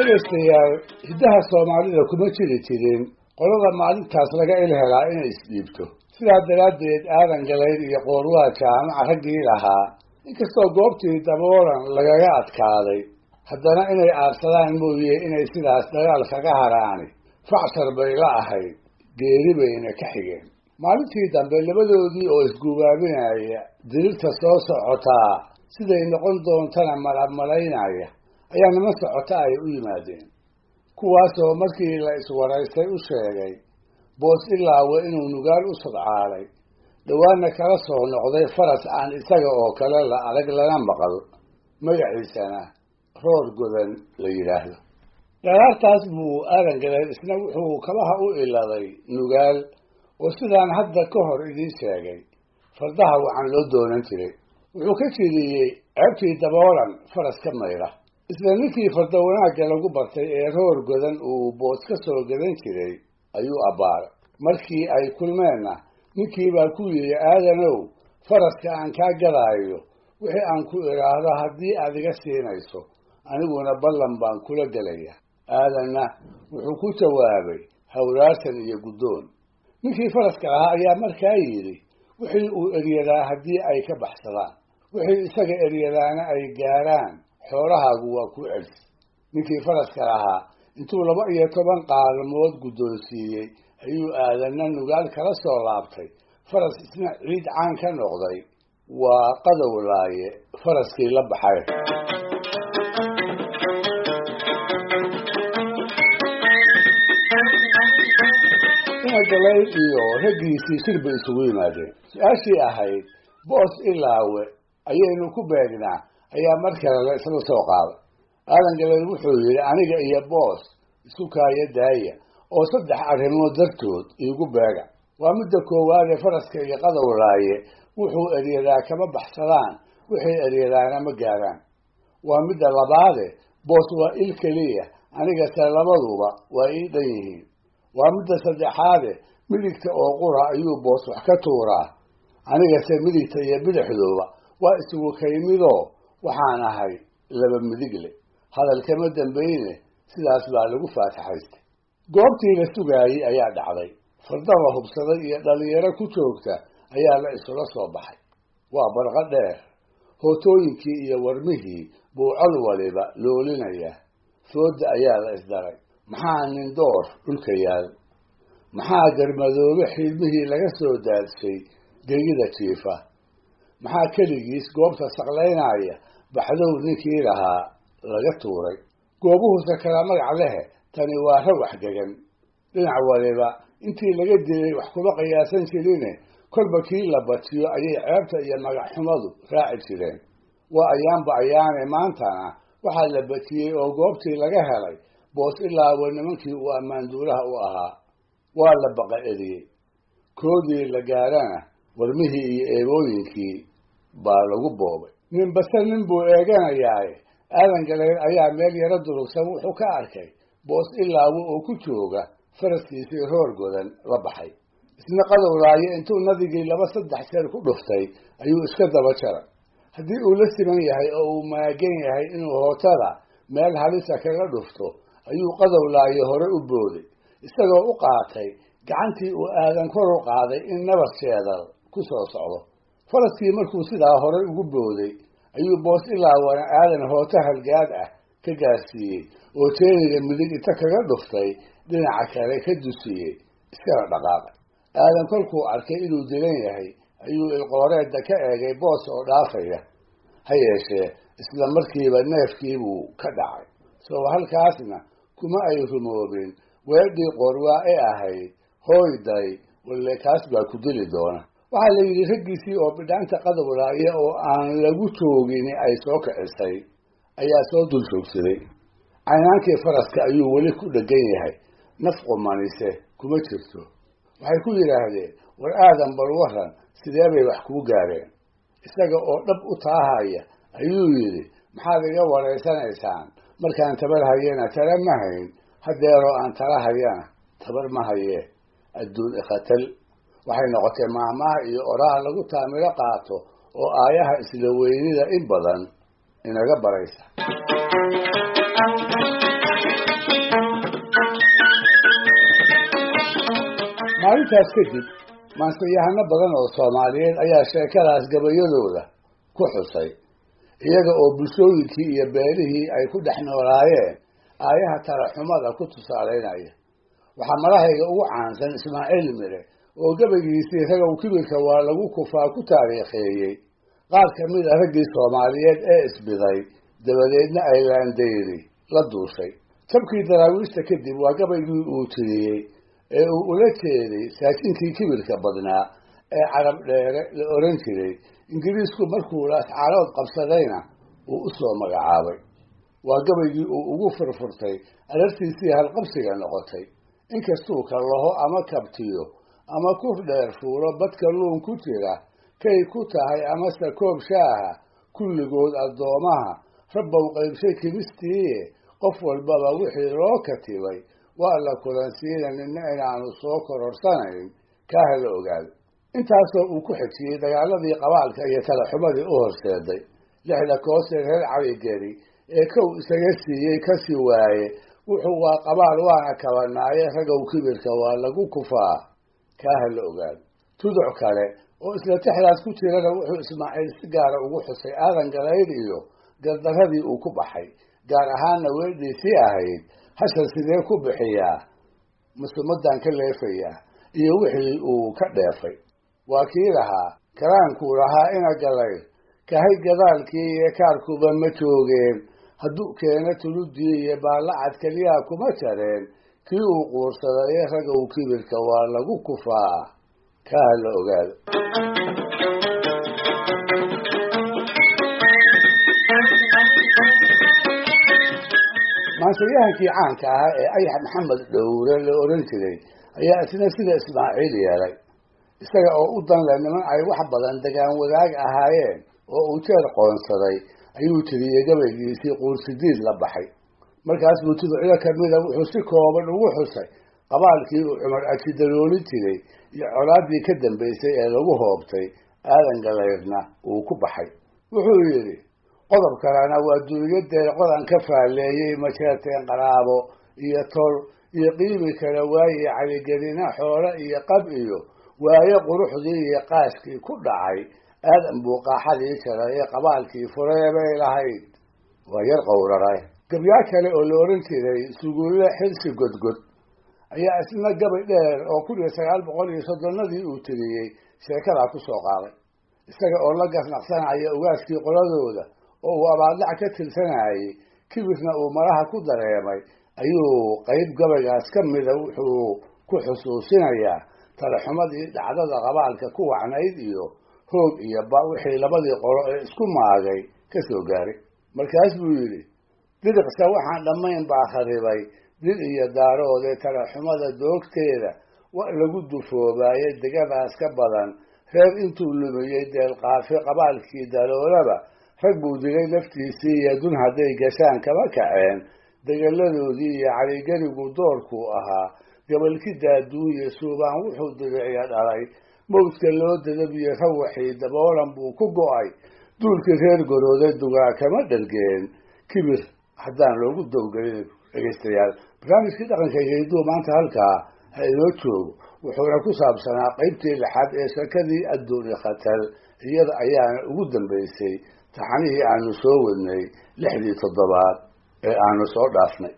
dhegaystayaal hiddaha soomaalida kuma jiri jirin qolada maalintaas laga il helaa inay isdhiibto sidaa daraaddeed aadan galayd iyo qoorwaa jaamaca raggii lahaa inkastoo goobtii daboolan lagaga adkaaday haddana inay aadsadaan mooye inay sidaas dagaal kaga haraani facshar bay la ahayd geeri bayna ka xigeen maalintii dambe labadoodii oo isgubaabinaya dirirta soo socotaa siday noqon doontana malabmalaynaya ayaa nima socota ay u yimaadeen kuwaasoo markii la iswaraystay u sheegay boos ilaawe inuu nugaal u sodcaalay dhawaanna kala soo noqday faras aan isaga oo kale la adag lana maqal magaciisana roor godan la yidhaahdo dharaartaas buu aadan galayd isna wuxuu kabaha u iladay nugaal oo sidaan hadda ka hor idiin sheegay fardaha waxaan loo doonan jiray wuxuu ka jiriyey ceebtii daboolan faras ka mayra isla ninkii farda wanaagga lagu bartay ee roor godan uu boos ka soo gadan jiray ayuu abbaaray markii ay kulmeenna ninkii baa ku yidhi aadanow faraska aan kaa gadaayo wixii aan ku idhaahdo haddii aad iga siinayso aniguna ballan baan kula gelaya aadanna wuxuu ku jawaabay hawraarsan iyo guddoon ninkii faraska lahaa ayaa markaa yidhi wixii uu eryadaa haddii ay ka baxsadaan wixii isaga eryadaana ay gaaraan xoolahaagu waa ku celis ninkii faraska lahaa intuu 12 qaalmood guddoonsiiyey ayuu aadanna nugaal kala soo laabtay faras isna ciid caan ka noqday waa qadowlaaye faraskii la baxay galayd iyo raggiisii shirba isugu yimaadeen su-aashii ahayd boos ilaawe ayaynu ku beegnaa ayaa mar kale la isla soo qaaday aadan galayd wuxuu yidhi aniga iyo boos isu kaaya daaya oo 3 arrimood dartood iigu beega waa midda koowaad ee faraska iyo qadowlaaye wuxuu eryadaa kama baxsadaan wixii eryadaana ma gaaraan waa midda labaade boos waa il keliya anigase labaduba waa ii dhan yihiin waa midda saddexaade midigta oo qura ayuu boos wax ka tuuraa anigase midigta iyo bidixdooba waa isugu kaymidoo waxaan ahay laba midigle hadalkama dambayne sidaas baa lagu faataxaystay goobtii la sugaayey ayaa dhacday fardaba hubsaday iyo dhalinyaro ku joogta ayaa la isula soo baxay waa barqa dheer hootooyinkii iyo warmihii buu cod waliba loolinaya fooda ayaa la isdaray maxaa nin door dhulka yaal maxaa garmadoobe xiilmihii laga soo daadshay gegida jiifa maxaa keligiis goobta saqlaynaya baxdow ninkii lahaa laga tuuray goobuhuuse kala magac lehe tani waa rawax gegan dhinac waliba intii laga dilay wax kuma qiyaasan jirine kolba kii la batiyo ayay ceebta iyo magac xumadu raaci jireen waa ayaanba ayaane maantana waxaa la batiyey oo goobtii laga helay boos ilaawe nimankii uu ammaanduulaha u ahaa waa la baqa eriyey koodii la gaarana warmihii iyo eebooyinkii baa lagu boobay ninbase nin buu eeganayaaye aadan galayd ayaa meel yaro durugsan wuxuu ka arkay boos ilaawe oo ku jooga faraskiisii roor godan la baxay isna qadowlaaye intuu nadigii 2-3 jeer ku dhuftay ayuu iska daba jaray haddii uu la siman yahay oo uu maagan yahay inuu hootada meel halisa kaga dhufto ayuu qadowlaaye hore u booday isagoo u qaatay gacantii uu aadan kor u qaaday in nabadkeeda ku soo socdo faraskii markuu sidaa hore ugu booday ayuu boos ilaawana aadan hoota halgaad ah ka gaarsiiyey oo jeeniga midig inta kaga dhuftay dhinaca kale ka dusiyey iskana dhaqaaqay aadan kolkuu arkay inuu dilan yahay ayuu ilqooreedda ka eegay boos oo dhaafaya ha yeeshee isla markiiba neefkiibuu ka dhacay soo halkaasna kuma ay rumoobin weedhii qorwaa ee ahayd hooyday walle kaas baa ku dili doona waxaa la yidhi raggiisii oo bidhaanta qadowlaaye oo aan lagu joogin ay soo kicisay ayaa soo dul joogsaday caynaankii faraska ayuu weli ku dhegan yahay naf qumanise kuma jirto waxay ku yidhaahdeen war aadan bal waran sidee bay wax kuu gaareen isaga oo dhab u taahaya ayuu yidhi maxaad iga waraysanaysaan markaan tabar hayena tala ma hayn hadeeroo aan tala hayana tabar ma hayee adduun ikhatal waxay noqotay maahmaha iyo oraha lagu taamilo qaato oo aayaha isla weynida in badan inaga baraysa maalintaas kadib maansayahano badan oo Soomaaliyeed ayaa sheekadaas gabayadooda ku xusay iyaga oo bulshooyinkii iyo beelihii ay ku dhex noolaayeen aayaha taraxumada ku tusaaleynaya. waxaa marahayga ugu caansan Ismaaciil Mire oo gabaygiisii Ragow Kibirka waa lagu kufaa ku taariikheeyey qaar ka mid ah raggii Soomaaliyeed ee isbiday dabadeedna ay laandayri la duushay. tabkii daraawiishta kadib waa gabaygii uu tiriyey ee uu ula jeeday saakinkii kibirka badnaa ee Carab dheere la oran jiray. Ingiriisku markuu Laascaanood qabsadayna uu u soo magacaabay. waa gabaygii uu ugu furfurtay alartiisii halqabsiga noqotay. inkastuu kallaho ama kabtiyo ama kuf dheer fuulo badka luun ku jira kay ku tahay amase koob shaaha kulligood addoomaha rabbow qaybshay kibistii qof walbaba wixii loo katibay waa la kulansiina nina inaanu soo kororsanayn kaa la ogaado. intaasoo uu ku xejiyey dagaaladii qabaalka iyo talaxumadii u horseeday. lixda koosee reer Caligeri ee kow isaga siiyey kasii waaye wuxuu waa qabaal waana kabanaaye Ragow Kibirka waa lagu kufaa kaa la ogaado. tuduc kale oo isla tixdaas ku jirana wuxuu Ismaaciil si gaara ugu xusay aadan galayr iyo gardaradii uu ku baxay, gaar ahaanna weedhiisii ahayd hashan sidee ku bixiyaa musumadan ka leefayaa iyo wixii uu ka dheefay. waa kii lahaa karaankuu lahaa ina galayr kahay gadaalkii iyo kaarkuba ma joogeen hadduu keena tuludii iyo baallacad keliyaa kuma jareen kii uu quursaday Ragow Kibirka waa lagu kufaa kaa la ogaado. maansayahankii caanka ah ee Ayax Maxamed Dhowre la oran jiray ayaa isna sida Ismaaciil yeelay. isaga oo u dan leh niman ay wax badan degaan wadaag ahaayeen oo uu jeer qoonsaday ayuu tiriyey gabaygiisii Quursidiid la baxay. markaas buu tuducyo ka mida wuxuu si kooban ugu xusay qabaalkii uu Cumar Aji daloolin jiray iyo colaadii ka dambeysay ee lagu hoobtay aadan galayrna uu ku baxay. wuxuu yidhi qodob kalena waa duniyadee qodan ka faaleeyey majeerteen qaraabo iyo tol iyo qiimi kala waaye Caligerina xoolo iyo qab iyo waaye quruxdii iyo qaaskii ku dhacay aadan buu qaaxadii jaray ee qabaalkii furee bay lahayd waa yar qowraray. gabyaa kale oo la oran jiray Suguule Xilsi Godgod ayaa isna gabay dheer oo 1930 uu tiriyey sheekadaa ku soo qaaday. isaga oo la gasnaqsanaya ugaaskii qoladooda oo uu abaaldhac ka tirsanayay kibirna uu maraha ku dareemay ayuu qayb gabaygaas ka mida wuxuu ku xusuusinayaa talaxumadii dhacdada qabaalka ku wacnayd iyo hoog iyo ba wixii labadii qolo ee isku maagay ka soo gaaray. markaas buu yidhi diriqsa waxaan dhammayn baa kharibay dil iyo daaroode talaxumada doogteeda waa lagu dufoobaayay degadaas ka badan reer intuu lumiyey deelqaafi qabaalkii daloolaba rag buu dilay naftiisii iyo dun hadday gashaan kama kaceen degaladoodii iyo Caligerigu doorkuu ahaa gabalkii daaduuye suubaan wuxuu diriciya dhalay mawdka loo dadabiye rawaxii daboolan buu ku go'ay duulkii reer Gorode dugaa kama dhargeen kibir haddaan loogu dowgelin. dhegeystayaal barnaamijkii dhaqanka iyo hidduu maanta halkaa ha inoo joogo wuxuuna ku saabsanaa qaybtii lixaad ee sheekadii adduuni khatar iyada ayaana ugu dambeysay taxanihii aanu soo wadnay 6 toddobaad ee aanu soo dhaafnay.